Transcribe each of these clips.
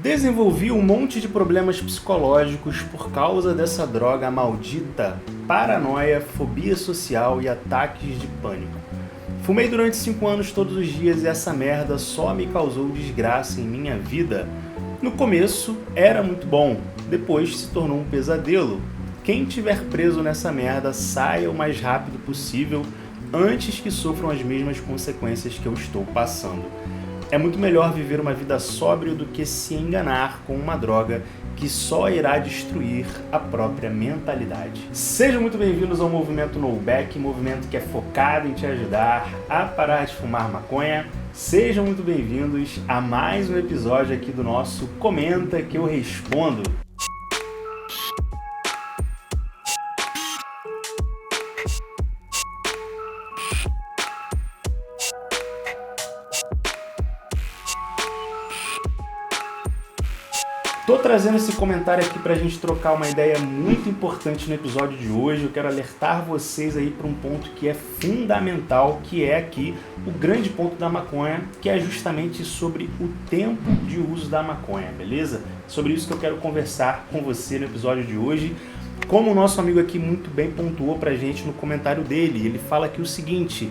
Desenvolvi um monte de problemas psicológicos por causa dessa droga maldita, paranoia, fobia social e ataques de pânico. Fumei durante 5 anos todos os dias e essa merda só me causou desgraça em minha vida. No começo era muito bom, depois se tornou um pesadelo. Quem tiver preso nessa merda saia o mais rápido possível antes que sofram as mesmas consequências que eu estou passando. É muito melhor viver uma vida sóbria do que se enganar com uma droga que só irá destruir a própria mentalidade. Sejam muito bem-vindos ao Movimento No Back, movimento que é focado em te ajudar a parar de fumar maconha. Sejam muito bem-vindos a mais um episódio aqui do nosso Comenta que eu respondo. Tô trazendo esse comentário aqui pra gente trocar uma ideia muito importante no episódio de hoje. Eu quero alertar vocês aí para um ponto que é fundamental, que é aqui o grande ponto da maconha, que é justamente sobre o tempo de uso da maconha, beleza? Sobre isso que eu quero conversar com você no episódio de hoje. Como o nosso amigo aqui muito bem pontuou pra gente no comentário dele, ele fala aqui o seguinte: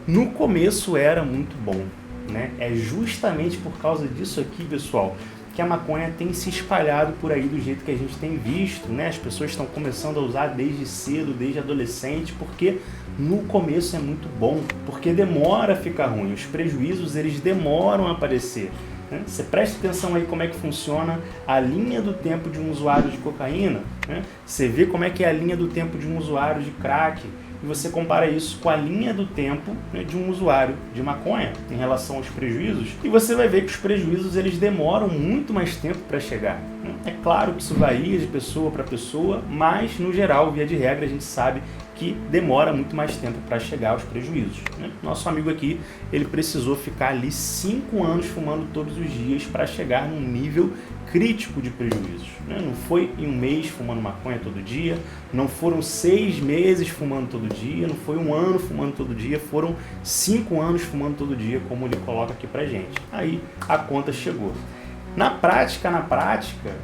no começo era muito bom, né? É justamente por causa disso aqui, pessoal, que a maconha tem se espalhado por aí do jeito que a gente tem visto, né? As pessoas estão começando a usar desde cedo, desde adolescente, porque no começo é muito bom, porque demora a ficar ruim, os prejuízos eles demoram a aparecer, né? Você presta atenção aí como é que funciona a linha do tempo de um usuário de cocaína, né? Você vê como é que é a linha do tempo de um usuário de crack, e você compara isso com a linha do tempo, né, de um usuário de maconha em relação aos prejuízos, e você vai ver que os prejuízos eles demoram muito mais tempo para chegar, né? É claro que isso varia de pessoa para pessoa, mas no geral, via de regra, a gente sabe que demora muito mais tempo para chegar aos prejuízos, né? Nosso amigo aqui, ele precisou ficar ali 5 anos fumando todos os dias para chegar num nível crítico de prejuízos, né? Não foi em um mês fumando maconha todo dia, não foram 6 meses fumando todo dia, não foi 1 ano fumando todo dia, foram 5 anos fumando todo dia, como ele coloca aqui pra gente. Aí a conta chegou. Na prática,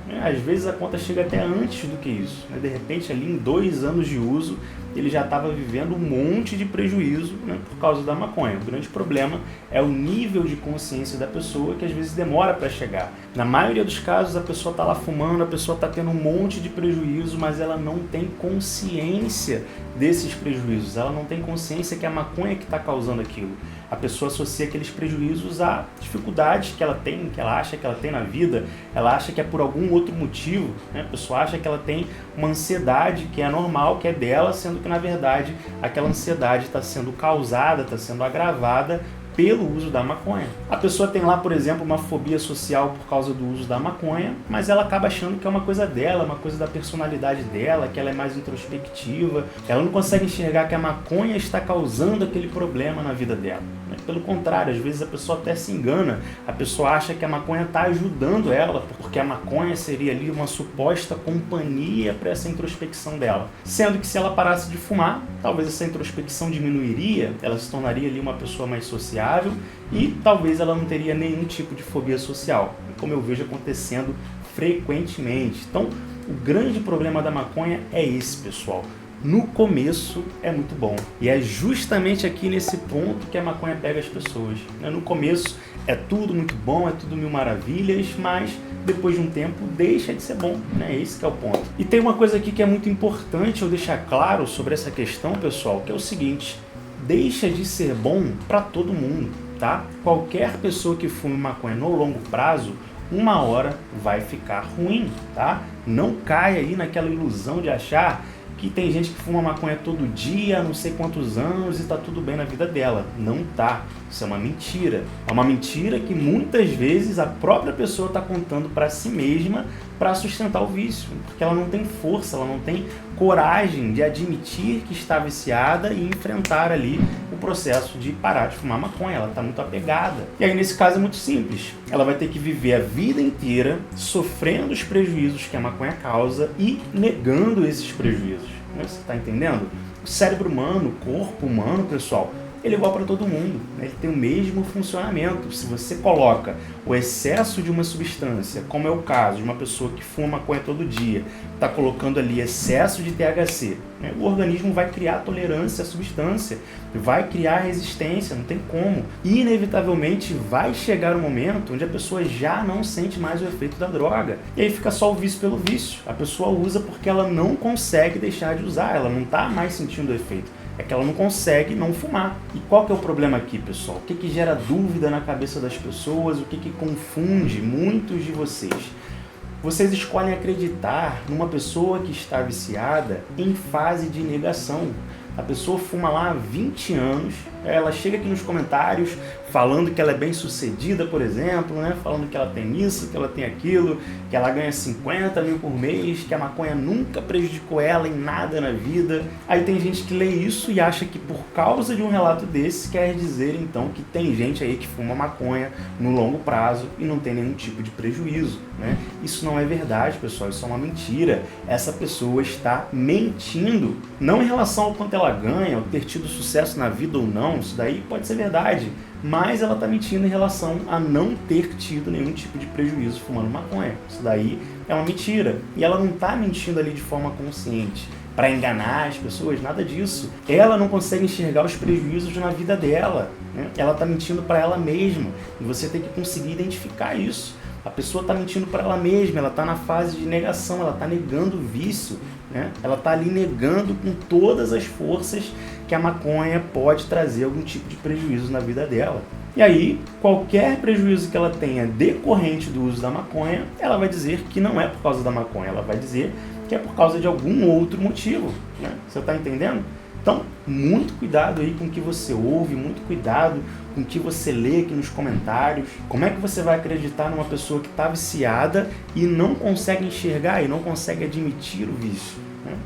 né, às vezes a conta chega até antes do que isso, né? De repente, ali em 2 anos de uso, ele já estava vivendo um monte de prejuízo, né, por causa da maconha. O grande problema é o nível de consciência da pessoa, que às vezes demora para chegar. Na maioria dos casos, a pessoa está lá fumando, a pessoa está tendo um monte de prejuízo, mas ela não tem consciência desses prejuízos, ela não tem consciência que é a maconha que está causando aquilo. A pessoa associa aqueles prejuízos a dificuldades que ela tem, que ela acha que ela tem na vida, ela acha que é por algum outro motivo, né? A pessoa acha que ela tem uma ansiedade que é normal, que é dela, sendo que na verdade aquela ansiedade está sendo causada, está sendo agravada pelo uso da maconha. A pessoa tem lá, por exemplo, uma fobia social por causa do uso da maconha, mas ela acaba achando que é uma coisa dela, uma coisa da personalidade dela, que ela é mais introspectiva, ela não consegue enxergar que a maconha está causando aquele problema na vida dela. Pelo contrário, às vezes a pessoa até se engana, a pessoa acha que a maconha está ajudando ela, porque a maconha seria ali uma suposta companhia para essa introspecção dela. Sendo que se ela parasse de fumar, talvez essa introspecção diminuiria, ela se tornaria ali uma pessoa mais sociável e talvez ela não teria nenhum tipo de fobia social, como eu vejo acontecendo frequentemente. Então, o grande problema da maconha é esse, pessoal. No começo é muito bom. E é justamente aqui nesse ponto que a maconha pega as pessoas, né? No começo é tudo muito bom, é tudo mil maravilhas, mas depois de um tempo deixa de ser bom, né? Esse que é o ponto. E tem uma coisa aqui que é muito importante eu deixar claro sobre essa questão, pessoal, que é o seguinte: deixa de ser bom para todo mundo, tá? Qualquer pessoa que fume maconha no longo prazo, uma hora vai ficar ruim, tá? Não caia aí naquela ilusão de achar que tem gente que fuma maconha todo dia, há não sei quantos anos, e tá tudo bem na vida dela. Não tá. Isso é uma mentira. É uma mentira que muitas vezes a própria pessoa está contando para si mesma para sustentar o vício, porque ela não tem força, ela não tem coragem de admitir que está viciada e enfrentar ali o processo de parar de fumar maconha. Ela está muito apegada. E aí, nesse caso, é muito simples. Ela vai ter que viver a vida inteira sofrendo os prejuízos que a maconha causa e negando esses prejuízos. Você está entendendo? O cérebro humano, o corpo humano, pessoal, ele é igual para todo mundo, né? Ele tem o mesmo funcionamento. Se você coloca o excesso de uma substância, como é o caso de uma pessoa que fuma maconha todo dia, está colocando ali excesso de THC, né? O organismo vai criar tolerância à substância, vai criar resistência, não tem como. E inevitavelmente vai chegar um momento onde a pessoa já não sente mais o efeito da droga. E aí fica só o vício pelo vício. A pessoa usa porque ela não consegue deixar de usar, ela não está mais sentindo o efeito. É que ela não consegue não fumar. E qual que é o problema aqui, pessoal? O que gera dúvida na cabeça das pessoas? O que confunde muitos de vocês? Vocês escolhem acreditar numa pessoa que está viciada em fase de negação. A pessoa fuma lá há 20 anos, ela chega aqui nos comentários falando que ela é bem sucedida, por exemplo, né? Falando que ela tem isso, que ela tem aquilo, que ela ganha 50 mil por mês, que a maconha nunca prejudicou ela em nada na vida. Aí tem gente que lê isso e acha que por causa de um relato desse quer dizer então que tem gente aí que fuma maconha no longo prazo e não tem nenhum tipo de prejuízo, né? Isso não é verdade, pessoal, isso é uma mentira. Essa pessoa está mentindo, não em relação ao quanto ela ganha, ou ter tido sucesso na vida ou não, isso daí pode ser verdade, mas ela está mentindo em relação a não ter tido nenhum tipo de prejuízo fumando maconha. Isso daí é uma mentira. E ela não está mentindo ali de forma consciente para enganar as pessoas, nada disso. Ela não consegue enxergar os prejuízos na vida dela, né? Ela está mentindo para ela mesma e você tem que conseguir identificar isso. A pessoa está mentindo para ela mesma, ela está na fase de negação, ela está negando o vício, né? Ela está ali negando com todas as forças que a maconha pode trazer algum tipo de prejuízo na vida dela. E aí, qualquer prejuízo que ela tenha decorrente do uso da maconha, ela vai dizer que não é por causa da maconha, ela vai dizer que é por causa de algum outro motivo, né? Você está entendendo? Então, muito cuidado aí com o que você ouve, muito cuidado com o que você lê aqui nos comentários. Como é que você vai acreditar numa pessoa que está viciada e não consegue enxergar e não consegue admitir o vício?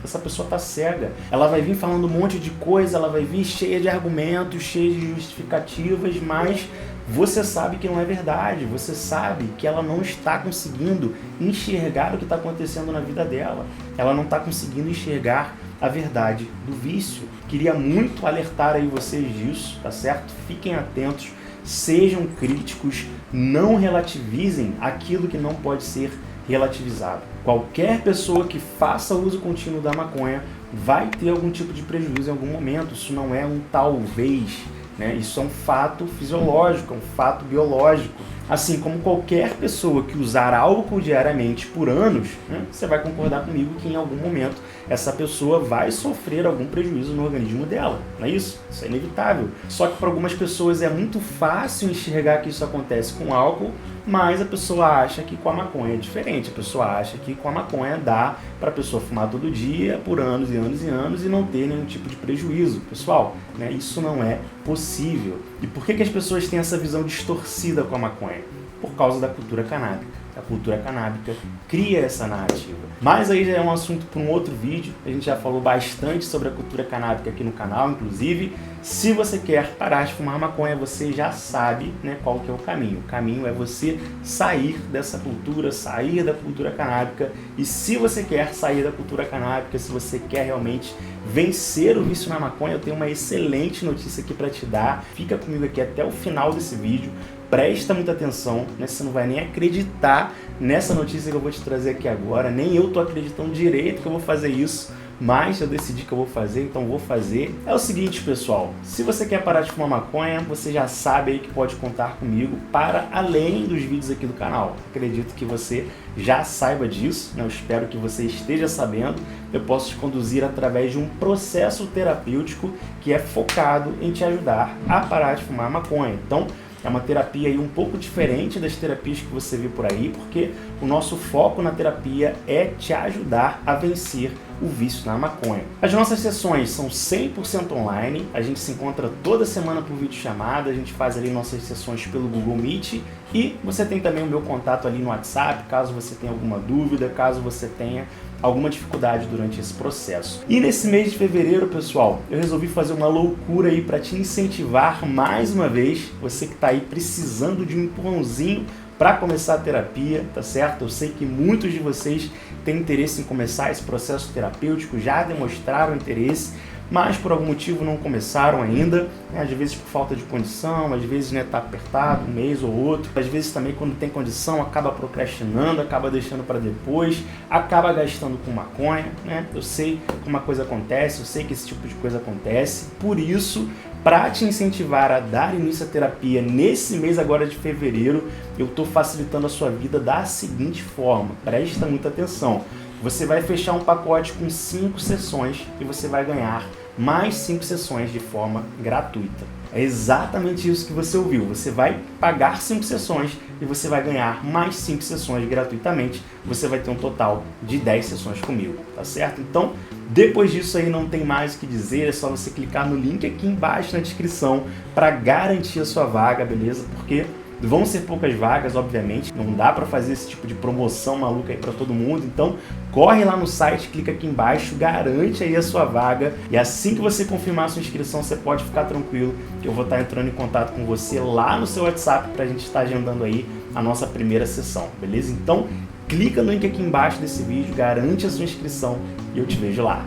Essa pessoa está cega. Ela vai vir falando um monte de coisa, ela vai vir cheia de argumentos, cheia de justificativas, mas você sabe que não é verdade. Você sabe que ela não está conseguindo enxergar o que está acontecendo na vida dela. Ela não está conseguindo enxergar a verdade do vício. Queria muito alertar aí vocês disso, tá certo? Fiquem atentos, sejam críticos, não relativizem aquilo que não pode ser relativizado. Qualquer pessoa que faça uso contínuo da maconha vai ter algum tipo de prejuízo em algum momento. Isso não é um talvez, né? Isso é um fato fisiológico, é um fato biológico. Assim como qualquer pessoa que usar álcool diariamente por anos, né, você vai concordar comigo que em algum momento essa pessoa vai sofrer algum prejuízo no organismo dela, não é isso? Isso é inevitável. Só que para algumas pessoas é muito fácil enxergar que isso acontece com álcool, mas a pessoa acha que com a maconha é diferente. A pessoa acha que com a maconha dá para a pessoa fumar todo dia, por anos e anos e anos, e não ter nenhum tipo de prejuízo. Pessoal, né, isso não é possível. E por que as pessoas têm essa visão distorcida com a maconha? Por causa da cultura canábica. A cultura canábica cria essa narrativa. Mas aí já é um assunto para um outro vídeo. A gente já falou bastante sobre a cultura canábica aqui no canal, inclusive. Se você quer parar de fumar maconha, você já sabe, né, qual que é o caminho. O caminho é você sair dessa cultura, sair da cultura canábica. E se você quer sair da cultura canábica, se você quer realmente vencer o vício na maconha, eu tenho uma excelente notícia aqui para te dar. Fica comigo aqui até o final desse vídeo. Presta muita atenção, né? Você não vai nem acreditar nessa notícia que eu vou te trazer aqui agora. Nem eu tô acreditando direito que eu vou fazer isso, mas eu decidi que eu vou fazer, então vou fazer. É o seguinte, pessoal, se você quer parar de fumar maconha, você já sabe aí que pode contar comigo para além dos vídeos aqui do canal. Acredito que você já saiba disso, né? Eu espero que você esteja sabendo. Eu posso te conduzir através de um processo terapêutico que é focado em te ajudar a parar de fumar maconha. Então, é uma terapia aí um pouco diferente das terapias que você vê por aí, porque o nosso foco na terapia é te ajudar a vencer o vício na maconha. As nossas sessões são 100% online, a gente se encontra toda semana por videochamada, a gente faz ali nossas sessões pelo Google Meet e você tem também o meu contato ali no WhatsApp, caso você tenha alguma dúvida, caso você tenha alguma dificuldade durante esse processo. E nesse mês de fevereiro, pessoal, eu resolvi fazer uma loucura aí para te incentivar mais uma vez, você que está aí precisando de um empurrãozinho para começar a terapia, tá certo? Eu sei que muitos de vocês têm interesse em começar esse processo terapêutico, já demonstraram interesse, mas por algum motivo não começaram ainda, né? Às vezes por falta de condição, às vezes tá apertado um mês ou outro, às vezes também quando tem condição acaba procrastinando, acaba deixando para depois, acaba gastando com maconha, né? Eu sei que uma coisa acontece, eu sei que esse tipo de coisa acontece, por isso, para te incentivar a dar início à terapia nesse mês agora de fevereiro, eu estou facilitando a sua vida da seguinte forma, presta muita atenção. Você vai fechar um pacote com 5 sessões e você vai ganhar mais 5 sessões de forma gratuita. É exatamente isso que você ouviu. Você vai pagar 5 sessões e você vai ganhar mais 5 sessões gratuitamente. Você vai ter um total de 10 sessões comigo, tá certo? Então, depois disso aí não tem mais o que dizer, é só você clicar no link aqui embaixo na descrição para garantir a sua vaga, beleza? Porque vão ser poucas vagas, obviamente, não dá para fazer esse tipo de promoção maluca aí para todo mundo, então corre lá no site, clica aqui embaixo, garante aí a sua vaga e assim que você confirmar a sua inscrição, você pode ficar tranquilo que eu vou estar entrando em contato com você lá no seu WhatsApp para a gente estar agendando aí a nossa primeira sessão, beleza? Então clica no link aqui embaixo desse vídeo, garante a sua inscrição e eu te vejo lá.